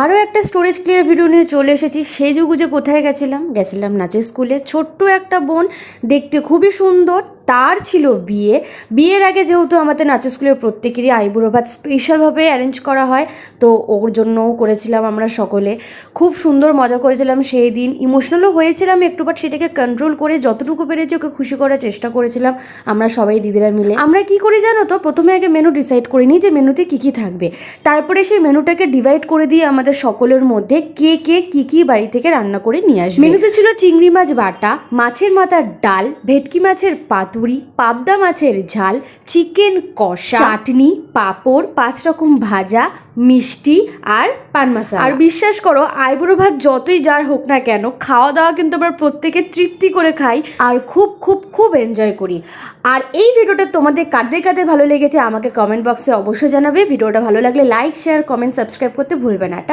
আরও একটা storage clear video নিয়ে চলে এসেছি। সেজেগুজে কোথায় গেছিলাম নাচের স্কুলে। ছোট্ট একটা বোন, দেখতে খুবই সুন্দর, তার ছিল বিয়ে। বিয়ের আগে যেহেতু আমাদের নাচের স্কুলের প্রত্যেকেরই আইবুড়ো ভাত স্পেশালভাবে অ্যারেঞ্জ করা হয়, তো ওর জন্যও করেছিলাম আমরা সকলে। খুব সুন্দর মজা করেছিলাম সেই দিন। ইমোশনালও হয়েছিলাম একটু, বাট সেটাকে কন্ট্রোল করে যতটুকু পেরেছি ওকে খুশি করার চেষ্টা করেছিলাম আমরা সবাই দিদিরা মিলে। আমরা কি করি জানো তো, প্রথমে আগে মেনু ডিসাইড করে নিই যে মেনুতে কী কী থাকবে। তারপরে সেই মেনুটাকে ডিভাইড করে দিয়ে আমাদের সকলের মধ্যে কে কে কী বাড়ি থেকে রান্না করে নিয়ে আসবে। মেনুতে ছিল চিংড়ি মাছ বাটা, মাছের মাথার ডাল, ভেটকি মাছের পাতুরি, পাবদা মাছের ঝাল, চিকেন কষা, চাটনি, পাঁপড়, 5 রকম ভাজা, মিষ্টি আর পান মশলা। আর বিশ্বাস করো, আইবুড়ো ভাত যতই যার হোক না কেন, খাওয়া দাওয়া কিন্তু আমরা প্রত্যেকে তৃপ্তি করে খাই আর খুব খুব খুব এনজয় করি। আর এই ভিডিওটা তোমাদের কাদের ভালো লেগেছে আমাকে কমেন্ট বক্সে অবশ্যই জানাবে। ভিডিওটা ভালো লাগলে লাইক, শেয়ার, কমেন্ট, সাবস্ক্রাইব করতে ভুলবে না।